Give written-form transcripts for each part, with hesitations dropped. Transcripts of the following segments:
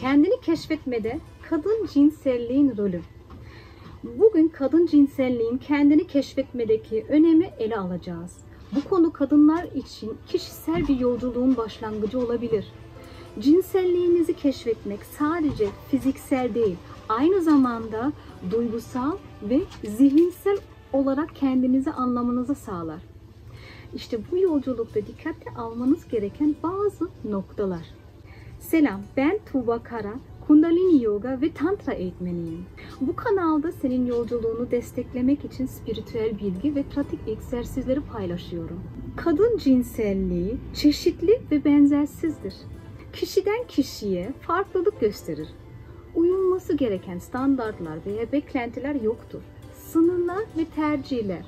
Kendini keşfetmede kadın cinselliğin rolü. Bugün kadın cinselliğin kendini keşfetmedeki önemi ele alacağız. Bu konu kadınlar için kişisel bir yolculuğun başlangıcı olabilir. Cinselliğinizi keşfetmek sadece fiziksel değil, aynı zamanda duygusal ve zihinsel olarak kendinizi anlamanızı sağlar. İşte bu yolculukta dikkate almanız gereken bazı noktalar. Selam, ben Tuğba Kara, Kundalini Yoga ve Tantra eğitmeniyim. Bu kanalda senin yolculuğunu desteklemek için spiritüel bilgi ve pratik egzersizleri paylaşıyorum. Kadın cinselliği çeşitli ve benzersizdir. Kişiden kişiye farklılık gösterir. Uyulması gereken standartlar veya beklentiler yoktur. Sınırlar ve tercihler.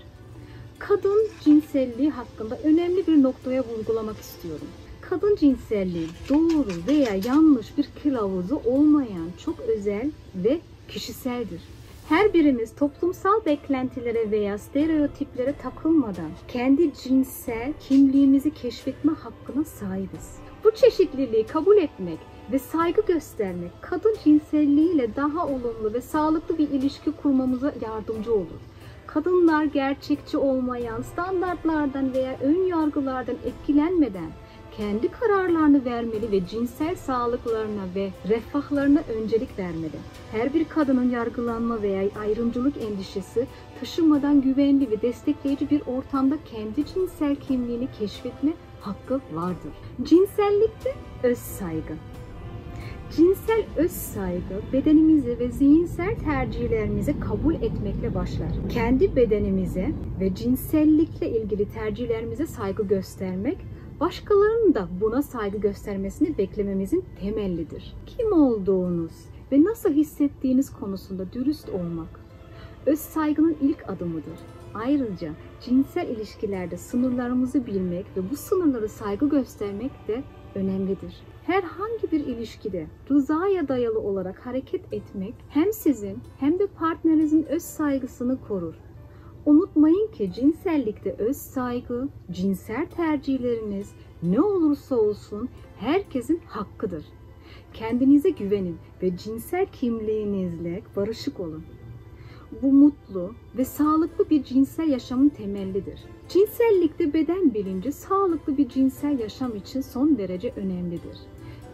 Kadın cinselliği hakkında önemli bir noktaya vurgulamak istiyorum. Kadın cinselliği doğru veya yanlış bir kılavuzu olmayan çok özel ve kişiseldir. Her birimiz toplumsal beklentilere veya stereotiplere takılmadan kendi cinsel kimliğimizi keşfetme hakkına sahibiz. Bu çeşitliliği kabul etmek ve saygı göstermek kadın cinselliğiyle daha olumlu ve sağlıklı bir ilişki kurmamıza yardımcı olur. Kadınlar gerçekçi olmayan standartlardan veya ön yargılardan etkilenmeden kendi kararlarını vermeli ve cinsel sağlıklarına ve refahlarına öncelik vermeli. Her bir kadının yargılanma veya ayrımcılık endişesi taşımadan güvenli ve destekleyici bir ortamda kendi cinsel kimliğini keşfetme hakkı vardır. Cinsellikte öz saygı. Cinsel öz saygı, bedenimizi ve zihinsel tercihlerimizi kabul etmekle başlar. Kendi bedenimize ve cinsellikle ilgili tercihlerimize saygı göstermek, başkalarının da buna saygı göstermesini beklememizin temellidir. Kim olduğunuz ve nasıl hissettiğiniz konusunda dürüst olmak, öz saygının ilk adımıdır. Ayrıca cinsel ilişkilerde sınırlarımızı bilmek ve bu sınırlara saygı göstermek de önemlidir. Herhangi bir ilişkide rızaya dayalı olarak hareket etmek hem sizin hem de partnerinizin öz saygısını korur. Unutmayın ki cinsellikte öz saygı, cinsel tercihleriniz ne olursa olsun herkesin hakkıdır. Kendinize güvenin ve cinsel kimliğinizle barışık olun. Bu mutlu ve sağlıklı bir cinsel yaşamın temellidir. Cinsellikte beden bilinci sağlıklı bir cinsel yaşam için son derece önemlidir.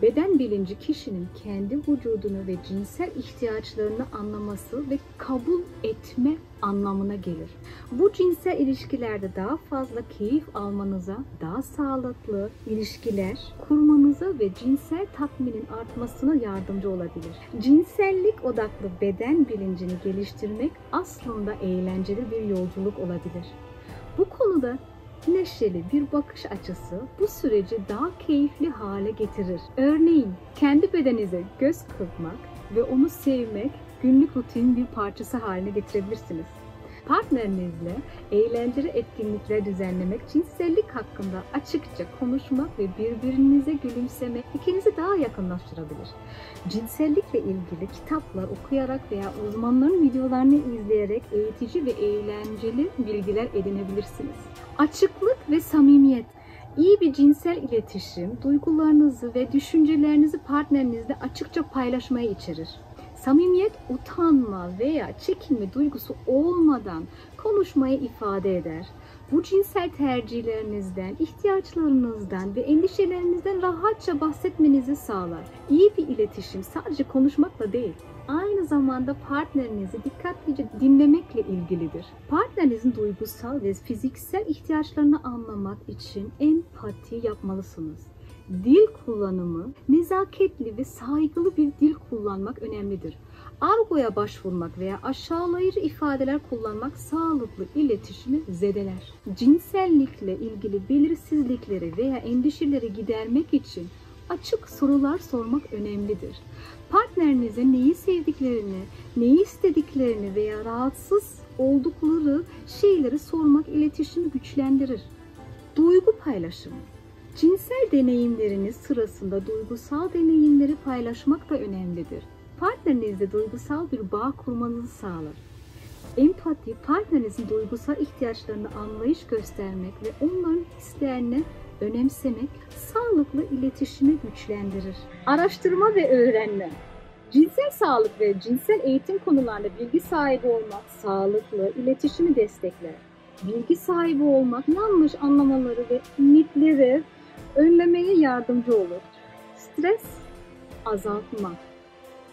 Beden bilinci kişinin kendi vücudunu ve cinsel ihtiyaçlarını anlaması ve kabul etme anlamına gelir. Bu cinsel ilişkilerde daha fazla keyif almanıza, daha sağlıklı ilişkiler kurmanıza ve cinsel tatminin artmasına yardımcı olabilir. Cinsellik odaklı beden bilincini geliştirmek aslında eğlenceli bir yolculuk olabilir. Bu konuda neşeli bir bakış açısı bu süreci daha keyifli hale getirir. Örneğin kendi bedeninize göz kırpmak ve onu sevmek günlük rutinin bir parçası haline getirebilirsiniz. Partnerinizle eğlenceli etkinlikler düzenlemek, cinsellik hakkında açıkça konuşmak ve birbirinize gülümsemek ikinizi daha yakınlaştırabilir. Cinsellikle ilgili kitaplar okuyarak veya uzmanların videolarını izleyerek eğitici ve eğlenceli bilgiler edinebilirsiniz. Açıklık ve samimiyet. İyi bir cinsel iletişim, duygularınızı ve düşüncelerinizi partnerinizle açıkça paylaşmayı içerir. Samimiyet, utanma veya çekinme duygusu olmadan konuşmayı ifade eder. Bu cinsel tercihlerinizden, ihtiyaçlarınızdan ve endişelerinizden rahatça bahsetmenizi sağlar. İyi bir iletişim sadece konuşmakla değil, aynı zamanda partnerinizi dikkatlice dinlemekle ilgilidir. Partnerinizin duygusal ve fiziksel ihtiyaçlarını anlamak için empati yapmalısınız. Dil kullanımı, nezaketli ve saygılı bir dil kullanmak önemlidir. Argoya başvurmak veya aşağılayıcı ifadeler kullanmak sağlıklı iletişimi zedeler. Cinsellikle ilgili belirsizlikleri veya endişeleri gidermek için açık sorular sormak önemlidir. Partnerinize neyi sevdiklerini, neyi istediklerini veya rahatsız oldukları şeyleri sormak iletişimi güçlendirir. Duygu paylaşımı. Cinsel deneyimleriniz sırasında duygusal deneyimleri paylaşmak da önemlidir. Partnerinizle duygusal bir bağ kurmanızı sağlar. Empati, partnerinizin duygusal ihtiyaçlarını anlayış göstermek ve onların hislerine önemsemek sağlıklı iletişimi güçlendirir. Araştırma ve öğrenme. Cinsel sağlık ve cinsel eğitim konularında bilgi sahibi olmak sağlıklı iletişimi destekler. Bilgi sahibi olmak yanlış anlamaları ve mitleri önlemeye yardımcı olur. Stres azaltmak.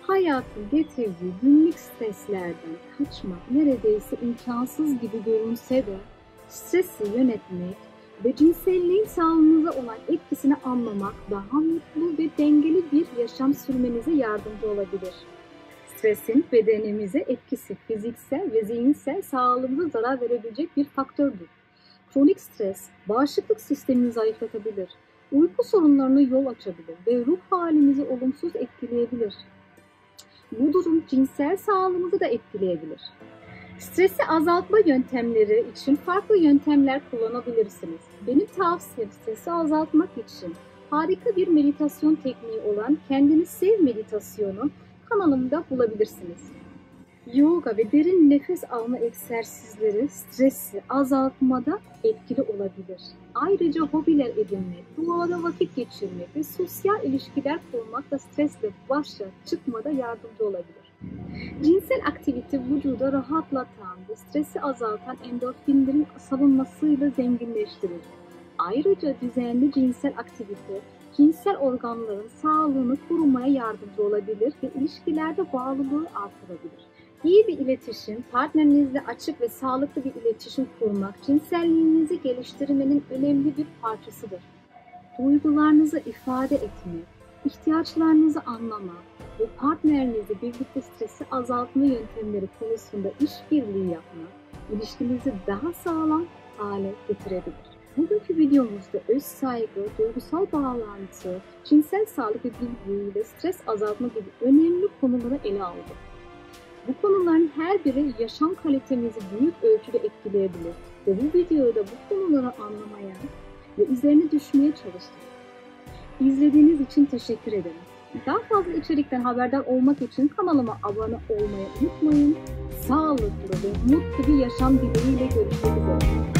Hayatın getirdiği günlük streslerden kaçmak neredeyse imkansız gibi görünse de stresi yönetmek ve cinselliğin sağlığınıza olan etkisini anlamak daha mutlu ve dengeli bir yaşam sürmenize yardımcı olabilir. Stresin bedenimize etkisi fiziksel ve zihinsel sağlığımıza zarar verebilecek bir faktördür. Kronik stres bağışıklık sistemini zayıflatabilir, uyku sorunlarına yol açabilir ve ruh halimizi olumsuz etkileyebilir. Bu durum cinsel sağlığımızı da etkileyebilir. Stresi azaltma yöntemleri için farklı yöntemler kullanabilirsiniz. Benim tavsiyem stresi azaltmak için harika bir meditasyon tekniği olan Kendini Sev meditasyonu kanalımda bulabilirsiniz. Yoga ve derin nefes alma egzersizleri stresi azaltmada etkili olabilir. Ayrıca hobiler edinmek, doğada vakit geçirmek ve sosyal ilişkiler kurmak da stresle başa çıkmada yardımcı olabilir. Cinsel aktivite vücuda rahatlatan ve stresi azaltan endorfinlerin salınmasıyla zenginleştirir. Ayrıca düzenli cinsel aktivite, cinsel organların sağlığını korumaya yardımcı olabilir ve ilişkilerde bağlılığı artırabilir. İyi bir iletişim, partnerinizle açık ve sağlıklı bir iletişim kurmak, cinselliğinizi geliştirmenin önemli bir parçasıdır. Duygularınızı ifade etmek, ihtiyaçlarınızı anlamak ve partnerinizle birlikte stresi azaltma yöntemleri konusunda işbirliği yapmak, ilişkinizi daha sağlam hale getirebilir. Bugünkü videomuzda öz saygı, duygusal bağlantı, cinsel sağlık ve bilgi ve stres azaltma gibi önemli konuları ele aldık. Bu konuların her biri yaşam kalitemizi büyük ölçüde etkileyebilir ve bu videoda bu konuları anlamaya ve üzerine düşmeye çalıştık. İzlediğiniz için teşekkür ederim. Daha fazla içerikten haberdar olmak için kanalıma abone olmayı unutmayın. Sağlıklı ve mutlu bir yaşam dileğiyle görüşmek üzere.